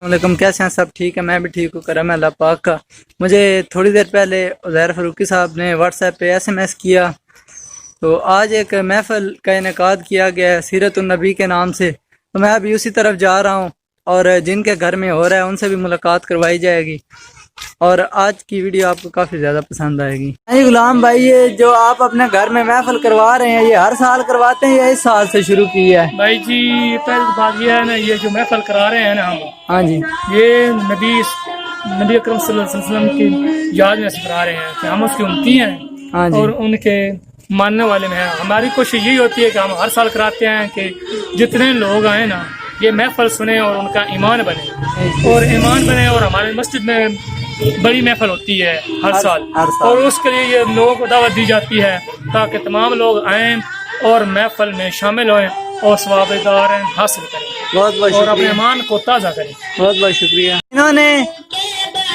वालेकुम, कैसे हैं सब? ठीक है, मैं भी ठीक हूँ, करम है अल्लाह पाक का। मुझे थोड़ी देर पहले उज़ैर फ़ारूकी साहब ने व्हाट्सएप पे SMS किया, तो आज एक महफ़िल का इनेकाद किया गया है सीरतुन नबी के नाम से। तो मैं अभी उसी तरफ जा रहा हूँ और जिनके घर में हो रहा है उनसे भी मुलाकात करवाई जाएगी और आज की वीडियो आपको काफ़ी ज़्यादा पसंद आएगी। गुलाम भाई, ये जो आप अपने घर में महफिल करवा रहे हैं, ये हर साल करवाते हैं या इस साल से शुरू की है? भाई जी, पहली बात ये है ना, ये जो महफिल करा रहे हैं ना हम, हाँ जी, ये नबी अकरम सल्लल्लाहु अलैहि वसल्लम की याद में करा रहे हैं कि हम उसकी उम्मती हैं। हाँ जी, और उनके मानने वाले में हैं। हमारी कोशिश यही होती है कि हम हर साल कराते हैं कि जितने लोग आए ना, ये महफिल सुने और उनका ईमान बने और हमारे मस्जिद में बड़ी महफिल होती है हर साल। और उसके लिए ये लोगों को दावत दी जाती है ताकि तमाम लोग आएँ और महफिल में शामिल हों और सवाब-ए-दार हासिल करें, बहुत और अपने ईमान को ताज़ा करें। बहुत बहुत शुक्रिया। इन्होंने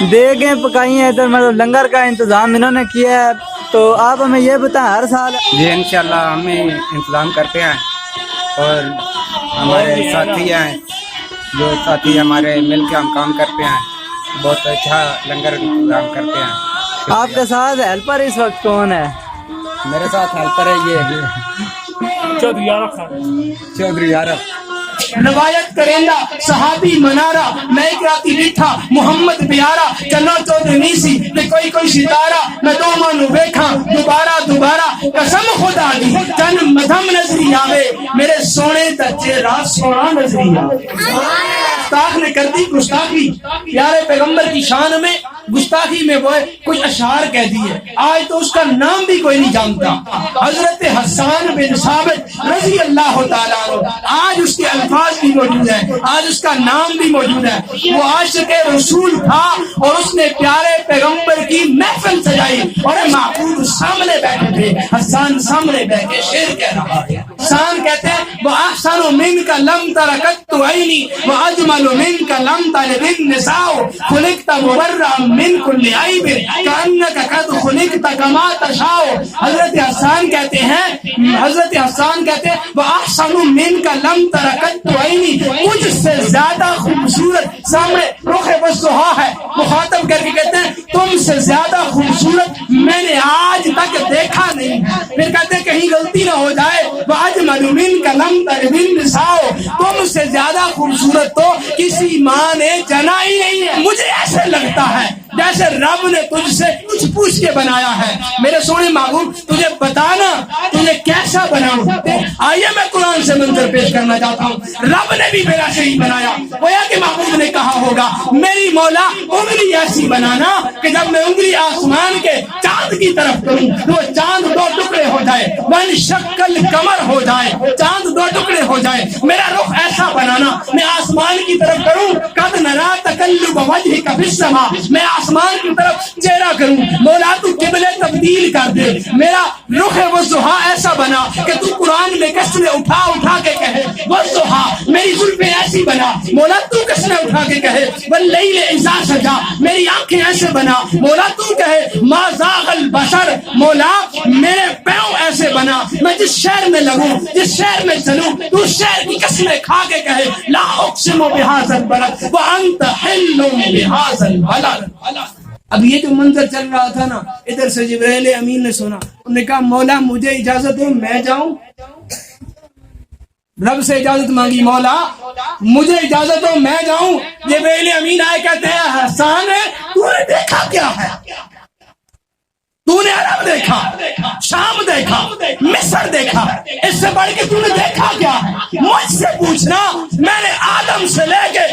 देगें पकाई हैं, इधर मतलब लंगर का इंतज़ाम इन्होंने किया है। तो आप हमें ये बताएं, हर साल जी इंशाल्लाह हम इंतज़ाम करते हैं और हमारे साथी हैं, जो साथी हमारे मिल के हम काम करते हैं, बहुत अच्छा लंगर इंतज़ाम करते हैं। आपके साथ हेल्पर इस वक्त कौन है? मेरे साथ हेल्पर है ये चौधरी आरफ। रवायत करेंदा सहाबी मनारा, मैं कराती लिखा मोहम्मद प्यारा, चलो चौधरी सी ते कोई सितारा, मैं दो मानू वेखा दोबारा कसम खुदा दी जन मधम नजरी आवे, मेरे सोने दा चेहरा सोना नजरी आवे। गुस्ताख ने कर दी गुस्ताखी, प्यारे पैगंबर की शान में गुस्ताखी में वो कुछ अशार कह दिए, आज तो उसका नाम भी कोई नहीं जानता। हजरत हसन बिन साबित रजी अल्लाह तआला अन्हु, आज उसके अल्फाज भी मौजूद है, आज उसका नाम भी मौजूद है। वो आशिक रसूल था और उसने प्यारे पैगंबर की महफिल सजाई और महबूब सामने बैठे थे। हसन सामने बैठे शेर कह रहा है। हसन कहते हैं वो अहसनु मिनका लम तरकत ऐनी व अजमलु मिनका लम तलबिन निसाउ, खुलिकता मुबर्रा मिन कुल्ली ऐब कअन्नका कद खुलिकता कमा तशाउ। हजरत हसन कहते हैं वो अहसनु मिनका लम तरकत ऐनी, मुझसे ज्यादा खूबसूरत सामने रुखे बसुहा है, मुखातब करके कहते हैं तुमसे ज्यादा खूबसूरत मैंने आज तक देखा नहीं। फिर कहते हैं कहीं गलती ना हो जाए, वाजमलु मिनका लम तलबिन निसाउ, तुमसे ज्यादा खूबसूरत तो किसी माँ ने जना ही नहीं है। मुझे ऐसे लगता है जैसे रब ने तुझसे कुछ पूछ के बनाया है। मेरे सोने महबूब, तुझे बताना तुझे कैसा बनाऊं। आइए मैं कुरान से मंजर पेश करना चाहता हूँ। रब ने भी मेरा शरीर बनाया, गोया के महबूब ने कहा होगा मेरी मौला उंगली ऐसी बनाना कि जब मैं उंगली आसमान के चांद की तरफ करूं तो चांद दो टुकड़े हो जाए, वन शक्ल कमर हो जाए, चांद दो टुकड़े हो जाए। मेरा रुख ऐसा बनाना, मैं आसमान की तरफ करूं, कद नरा तकल्लुब वजहिका फिस्समा, मैं आसमान की तरफ चेहरा करूं। मौला तू किबले तब्दील कर दे, मेरा रुख है वो सुहा ऐसा बना कि तू कुरान में कसने उठा के कहे वो सुहा। मेरी जुल्फे ऐसी बना, मौला तू कसने उठा के कहे वल्लैल इज़ा सजा, मेरी आंखें ऐसे बना, मौला तू कहे मा ज़ागल बशर, मौला मेरे पैर ऐसे बना, मैं जिस शहर में लगूं, जिस शहर में चलूं, तू शहर की कसमें खा के कहे ला उक़सिमु बिहाज़ल बलद व अंत हिल्लुम बिहाज़ल बलद। अब ये जो मंजर चल रहा था ना, इधर से जिब्राइल अमीन ने सुना, उन्होंने कहा मौला मुझे इजाजत हो मैं जाऊं। रब से इजाजत मांगी, मौला मुझे इजाजत हो मैं जाऊं। जिब्राइल अमीन आए, कहते हैं हसन तूने देखा क्या है? तूने अरब देखा, शाम देखा, मिस्र देखा, इससे बढ़ के तूने देखा क्या है? मुझसे पूछना, मैंने आदम से लेके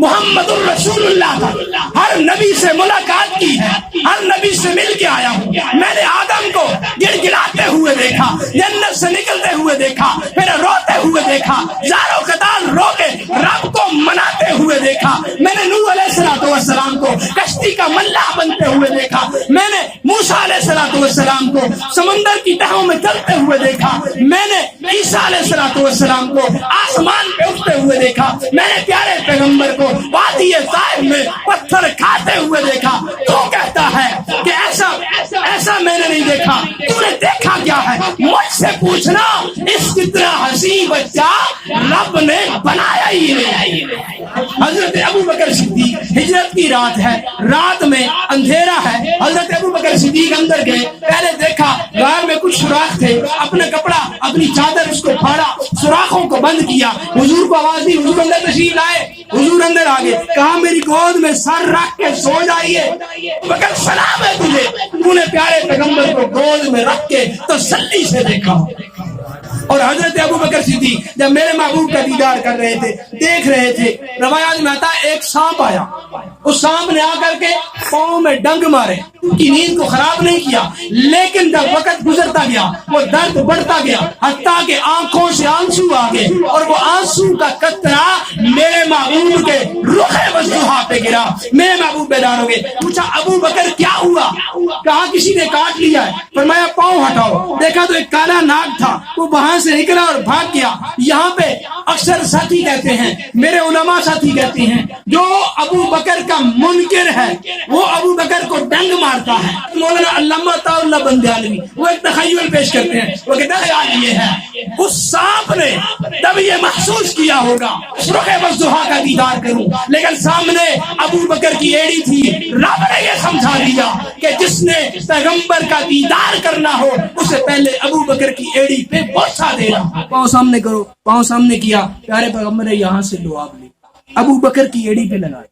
मुहम्मदुर रसूलुल्लाह तक हर नबी से मुलाकात की है, हर नबी से मिल के आया हूँ। मैंने आदम को गिड़गिड़ाते हुए देखा, जन्नत से निकलते हुए देखा, फिर रोते हुए देखा, ज़ारो कतार रो के रब को मनाते हुए देखा। मैंने नूह अलैहिस्सलाम को कश्ती का मल्लाह बनते हुए देखा। मैंने मूसा अलैहिस्सलाम को समंदर की तहों में चलते हुए देखा। मैंने ईसा अलैहिस्सलाम को आसमान पे उठते हुए देखा। मैंने प्यारे पैगंबर को वादी ताइफ में पत्थर खाते हुए देखा। तो कहता है कि ऐसा मैंने नहीं देखा, तूने देखा क्या है? मुझसे पूछना, इस कितना हसीन बच्चा रब ने बनाया आइए। हजरत अबू बकर सिद्दीक, हिजरत की रात है, रात में अंधेरा है, हजरत अबू बकर सिद्दीक अंदर गए, पहले देखा गार में कुछ सुराख थे, अपना कपड़ा अपनी चादर उसको फाड़ा, सुराखों को बंद किया, हुजूर को आवाज दी, हुजूर अंदर तशरीफ लाए, हुजूर अंदर आ गए, कहा मेरी गोद में सर रख के सो जाइए, बकर सलाम है तुझे, तूने प्यारे पैगंबर को गोद में रख के तसल्ली से देखा। और हजरत अबू बकर सिद्दीक जब मेरे महबूब का दीदार कर रहे थे, देख रहे थे, रवायात में आता एक सांप आया, उस सांप ने आकर के पाँव में डंग मारे, उनकी नींद को खराब नहीं किया, लेकिन जब वक्त गुजरता गया वो दर्द बढ़ता गया, हत्ता के आंखों से आंसू आ गए, और वो आंसू का कतरा मेरे महबूब के रुखे वज़्ज़ुहा पे गिरा। मेरे महबूब बेदार हो गए, पूछा अबू बकर क्या हुआ? कहा किसी ने काट लिया है। फरमाया पाँव हटाओ, देखा तो एक काला नाग था, वो वहां से निकला और भाग गया। यहाँ पे अक्सर साथी कहते हैं, मेरे उलमा साथी कहते हैं, जो अबू बकर का मुनकिर है वो अबू बकर को डंग मारता है। मौलाना अल्लामा ताउल्लाह बंदियालवी वो एक तखय्युल पेश करते हैं, वो कहते हैं यार ये है, उस सांप ने तब ये महसूस किया होगा रुखे वज़्ज़ुहा का दीदार करूं, लेकिन सामने अबू बकर की एड़ी थी। रब ने ये समझा दिया कि जिसने पैगंबर का दीदार करना हो उससे पहले अबू बकर की एड़ी पे बोछा देना। पाँव सामने करो, पाँव सामने किया, प्यारे पैगंबर ने यहाँ से लुआब ली, अबू बकर की एड़ी पे लगाई।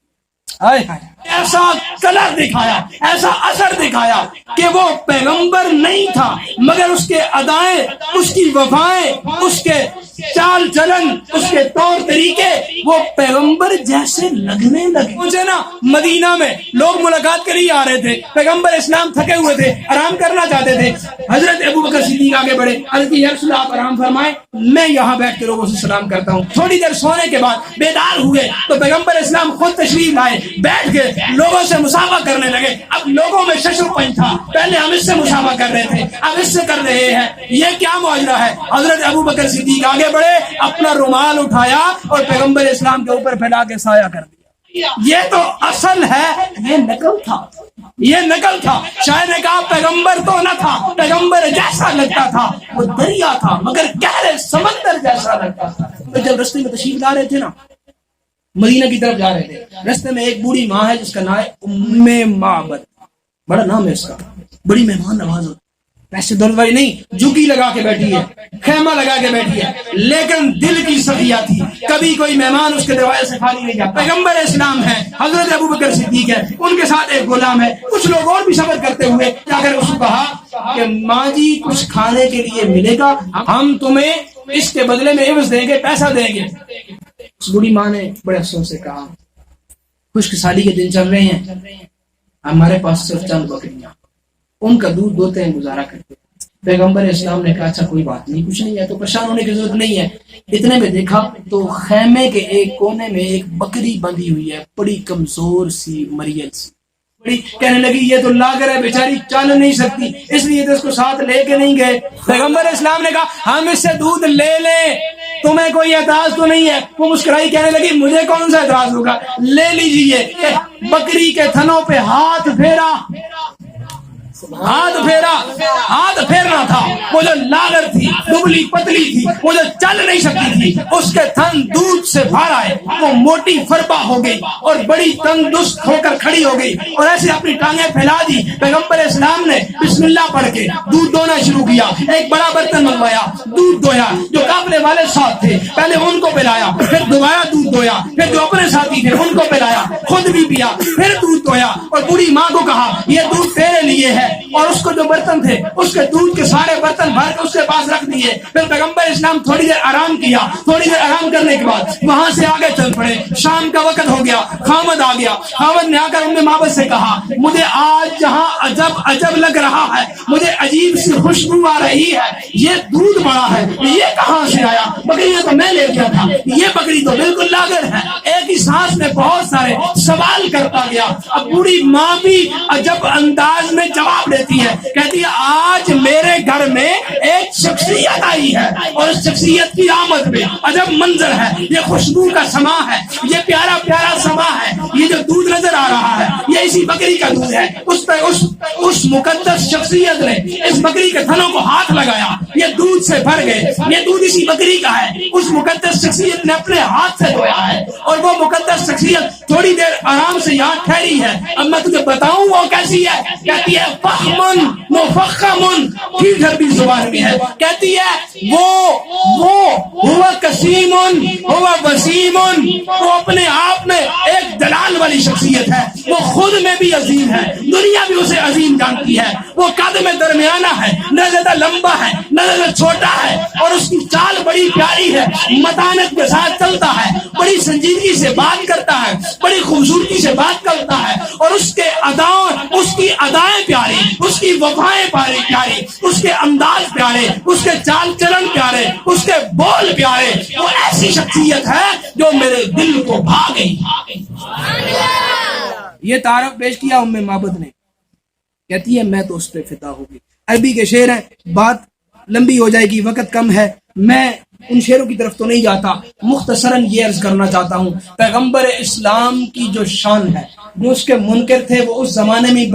ऐसा कलर दिखाया, ऐसा असर दिखाया कि वो पैगंबर नहीं था, मगर उसके अदाएं, उसकी वफाएं, उसके चाल चलन, उसके तौर तरीके वो पैगंबर जैसे लगने लगे। मुझे ना मदीना में लोग मुलाकात कर ही आ रहे थे, पैगंबर इस्लाम थके हुए थे, आराम करना चाहते थे। हजरत अबू बकर सिद्दीक आगे बढ़े, अर्ज़ या रसूल आप आराम फरमाएं, मैं यहाँ बैठ के लोगों से सलाम करता हूँ। थोड़ी देर सोने के बाद बेदार हुए तो पैगंबर इस्लाम खुद तशरीफ लाए, बैठ के लोगों से मुसाफा करने लगे। अब लोगों में शशुपन था, पहले हम इससे मुसाफा कर रहे थे, अब इससे कर रहे हैं, ये क्या माजरा है? हजरत अबू बकर सिद्दीक आगे बढ़े, अपना रुमाल उठाया और पैगंबर इस्लाम के ऊपर फैला के साया कर दिया। ये तो असल है, ये नकल था, ये नकल था। शायद ने कहा पैगंबर तो न था, पैगंबर जैसा लगता था, वो दरिया था मगर गहरे समंदर जैसा लगता था। तो जब रस्ते में तशरीफ ला रहे थे ना, मदीना की तरफ जा रहे थे, रास्ते में एक बूढ़ी माँ है जिसका नाम है उम्मे माबद, बड़ा नाम है इसका, बड़ी मेहमान नवाज होती, पैसे दौलतवाली नहीं, झुकी लगा के बैठी है, खेमा लगा के बैठी है, लेकिन दिल की सखिया थी, कभी कोई मेहमान उसके दरवाजे से खाली नहीं जाता। पैगंबर इस्लाम है, हजरत अबू बकर सिद्दीक है, उनके साथ एक गुलाम है। कुछ लोग और भी सफर करते हुए जाकर उसको कहा कि माँ जी कुछ खाने के लिए मिलेगा, हम तुम्हें इसके बदले में एवज देंगे, पैसा देंगे। उस बूढ़ी माँ ने बड़े अफसोस से कहा खुशकिसाली के दिन चल रहे हैं, हमारे पास सिर्फ चंद बकरियां, उनका दूध दोते हैं, गुजारा करते हैं। पैगंबर इस्लाम ने कहा अच्छा कोई बात नहीं, कुछ नहीं है तो परेशान होने की जरूरत नहीं है। इतने में देखा तो खेमे के एक कोने में एक बकरी बंधी हुई है, बड़ी कमजोर सी, मरियल सी, बड़ी कहने लगी ये तो लागर है, बेचारी चल नहीं सकती, इसलिए तो इसको साथ लेके नहीं गए। पैगंबर इस्लाम ने कहा हम इससे दूध ले लें, तुम्हें कोई एतराज तो नहीं है? वो मुस्कुराई, कहने लगी मुझे कौन सा एतराज होगा, ले लीजिए। बकरी के थनों पे हाथ फेरा, हाथ फेरना था। वो जो लागर थी, दुबली पतली थी, वो जो चल नहीं सकती थी, उसके थन दूध से भर आए, वो मोटी फरबा हो गई और बड़ी तंदुरुस्त होकर खड़ी हो गई और ऐसे अपनी टांगें फैला दी। पैगंबर इस्लाम ने बिस्मिल्लाह पढ़ के दूध दोना शुरू किया, एक बड़ा बर्तन मंगवाया, दूध दोया, जो काफले वाले साथ थे पहले उनको पिलाया, फिर दोबारा दूध दोया, फिर जो अपने साथी थे उनको पिलाया, खुद भी पिया, फिर दूध दोया और बूढ़ी माँ को कहा ये दूध तेरे लिए है, और उसको जो बर्तन थे उसके दूध के सारे बर्तन भर के उसके पास रख दिए। फिर पैगंबर इस्लाम थोड़ी देर आराम किया, थोड़ी देर आराम करने के बाद वहां से आगे चल पड़े। शाम का वक्त हो गया, खामद आ गया, खामद ने आकर उम्मे माबद से कहा मुझे आज जहाँ अजब अजब लग रहा है, मुझे अजीब सी खुशबू आ रही है, ये दूध बड़ा है, ये कहाँ से आया? बकरियां तो मैं ले गया था, ये बकरी तो बिल्कुल लागर है। एक ही सांस में बहुत सारे सवाल करता गया। अब बूढ़ी माँ भी अजब अंदाज में जवाब देती है, कहती है आज मेरे घर में एक शख्सियत आई है और इस शख्सियत की आमद में अजब मंजर है, ये खुशबू का समा है, ये प्यारा प्यारा समा है, ये जो दूध नजर आ रहा है ये इसी बकरी का दूध है। उस اس مقدس شخصیت نے اس بکری کے تھنوں کو ہاتھ لگایا, یہ دودھ سے بھر گئے, یہ دودھ اسی بکری کا ہے. اس مقدس شخصیت نے اپنے ہاتھ سے دھویا ہے, اور وہ مقدس شخصیت تھوڑی دیر آرام سے یہاں ٹھہری ہے. اب میں تجھے بتاؤں وہ کیسی ہے. کہتی ہے فخمن مفخمن, ٹھیک عربی زبان میں ہے. کہتی ہے وہ ہوا قسیمن ہوا وسیمن, وہ اپنے آپ میں ایک دلال والی شخصیت ہے. وہ خود میں بھی عظیم ہے, دنیا بھی اسے عظیم جانتی ہے. وہ قد میں درمیانہ ہے, نہ زیادہ لمبا ہے نہ زیادہ چھوٹا ہے, اور اس کی چال بڑی پیاری ہے, متانت کے ساتھ چلتا ہے, بڑی سنجیدگی سے بات کرتا ہے, بڑی خوبصورتی سے بات کرتا ہے, اور اس کی ادائیں پیاری, اس کی وفائیں پیاری, اس کے انداز پیارے, اس کے چال چلن پیارے, اس کے بول پیارے. وہ ایسی شخصیت ہے جو میرے دل کو بھا گئی. یہ تعارف پیش کیا ام معبد نے. کہتی ہے میں تو اس پہ فدا ہو گئی. عربی کے شعر ہیں, بات لمبی ہو جائے گی, وقت کم ہے, میں ان شعروں کی طرف تو نہیں جاتا. مختصراً یہ عرض کرنا چاہتا ہوں, پیغمبر اسلام کی جو شان ہے, جو اس کے منکر تھے وہ اس زمانے میں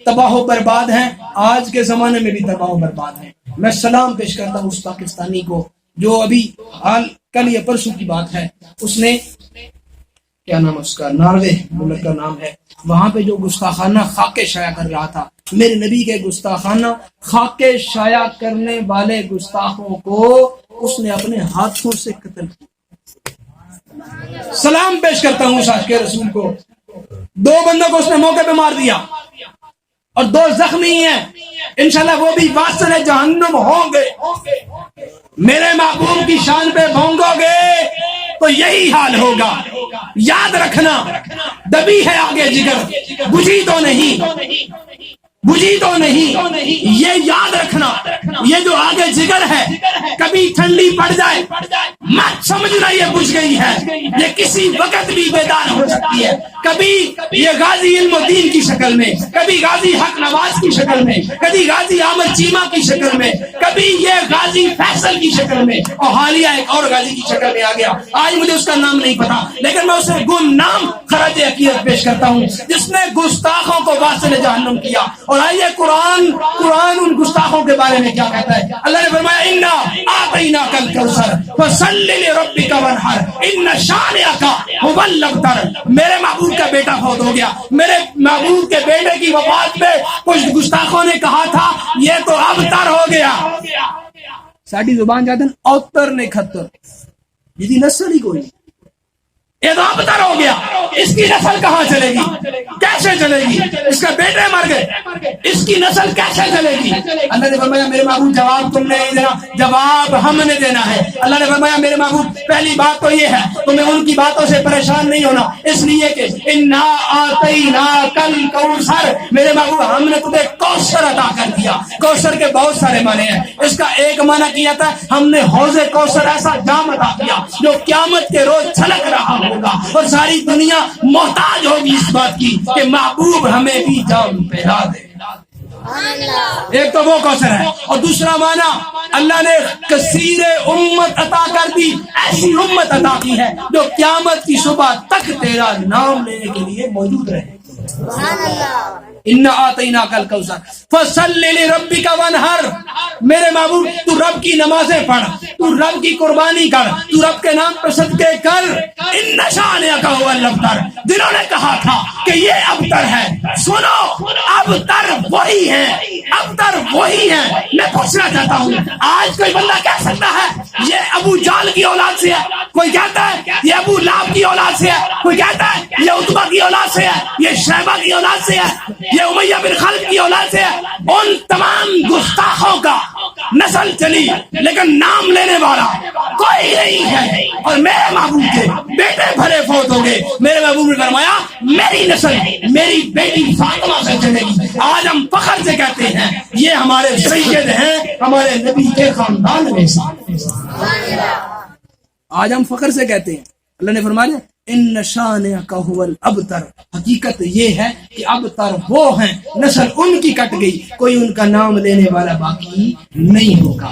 تباہ و برباد ہیں, آج کے زمانے میں بھی تباہ و برباد ہیں. میں سلام پیش کرتا ہوں اس پاکستانی کو جو ابھی کل یا پرسوں کی بات ہے, اس نے کیا نام اس کا, ناروے ملک کا نام ہے, وہاں پہ جو گستاخانہ خاکے شائع کر رہا تھا, میرے نبی کے گستاخانہ خاکے شائع کرنے والے گستاخوں کو اس نے اپنے ہاتھوں سے قتل کیا. سلام پیش کرتا ہوں عاشق رسول کو. 2 بندوں کو اس نے موقع پہ مار دیا اور 2 زخمی ہیں, انشاءاللہ وہ بھی واصل جہنم ہوں گے. میرے محبوب کی شان پہ بھونگو گے تو یہی حال ہوگا. یاد رکھنا, دبی ہے آگے جگر, بجھی تو نہیں, یہ یاد رکھنا, یہ جو آگے جگر ہے کبھی ٹھنڈی پڑ جائے مت سمجھنا یہ بجھ گئی ہے, یہ کسی وقت بھی بیدار ہو سکتی ہے. کبھی یہ غازی علم الدین کی شکل میں, کبھی غازی حق نواز کی شکل میں, کبھی غازی احمد چیمہ کی شکل میں, کبھی یہ غازی فیصل کی شکل میں, اور حالیہ ایک اور غازی کی شکل میں آ گیا. آج مجھے اس کا نام نہیں پتا, لیکن میں اسے گمنام خراج عقیدت پیش کرتا ہوں جس نے گستاخوں کو واصل جہنم کیا. اور آئیے قرآن ان گستاخوں کے بارے میں کیا کہتا ہے. اللہ نے فرمایا انا اعطیناک الکوثر فصلی لربک وانحر ان شانئک هو الابتر. میرے محبوب کا بیٹا فوت ہو گیا, میرے محبوب کے بیٹے کی وفات پہ کچھ گستاخوں نے کہا تھا یہ تو ابتر ہو گیا. ساڈی زبان جاتے ہیں اوتر نے کھتر, جدی نسل ہی کوئی, یہ تو ابتر ہو گیا. اس کی نسل کہاں چلے گی, کیسے چلے گی؟ اس کا بیٹے مر گئے, اس کی نسل کیسے چلے گی؟ اللہ نے فرمایا میرے محبوب جواب تم نے نہیں دینا, جواب ہم نے دینا ہے. اللہ نے فرمایا میرے محبوب پہلی بات تو یہ ہے تمہیں ان کی باتوں سے پریشان نہیں ہونا, اس لیے کہ انا اعطیناک الکوثر, میرے محبوب ہم نے تمہیں کوثر عطا کر دیا. کوثر کے بہت سارے معنی ہیں. اس کا ایک معنی کیا تھا ہم نے حوض کوثر ایسا جام عطا کیا جو قیامت کے روز چھلک رہا ہوگا, اور ساری دنیا محتاج ہوگی اس بات کی کہ محبوب ہمیں بھی جام پہلا دے. ایک تو وہ کوثر ہے, اور دوسرا معنی اللہ نے کثیر امت عطا کر دی, ایسی امت عطا کی ہے جو قیامت کی صبح تک تیرا نام لینے کے لیے موجود رہے. انا اعطیناک الکوثر فصلی لربک وانحر. میرے محبوب تو رب کی نمازیں پڑھ, تو رب کی قربانی کر, تو رب کے نام پر صدقے کر. ان شانئک هو الابتر. جنہوں نے کہا تھا کہ یہ ابتر ہے, سنو ابتر وہی ہیں, ابتر وہی ہیں. میں پوچھنا چاہتا ہوں آج کوئی بندہ کہہ سکتا ہے یہ ابو جال کی اولاد سے ہے, کوئی کہتا ہے یہ ابو لہب کی اولاد سے ہے, کوئی کہتا ہے یہ عتبہ کی اولاد سے ہے, یہ شیبہ کی اولاد سے ہے, یہ امیہ بن خلف کی اولاد سے ہے. ان تمام گستاخوں کا نسل چلی لیکن نام لینے والا کوئی نہیں ہے. اور میرے محبوب کے بیٹے بھرے فوت ہو گئے. میرے محبوب نے فرمایا میری نسل میری بیٹی فاطمہ سے چلے گی. آج ہم فخر سے کہتے ہیں یہ ہمارے سید ہیں, ہمارے نبی کے خاندان میں سے. آج ہم فخر سے کہتے ہیں. اللہ نے فرمایا ان شانئک هو الابتر. حقیقت یہ ہے کہ ابتر وہ ہیں, نسل ان کی کٹ گئی, کوئی ان کا نام لینے والا باقی نہیں ہوگا.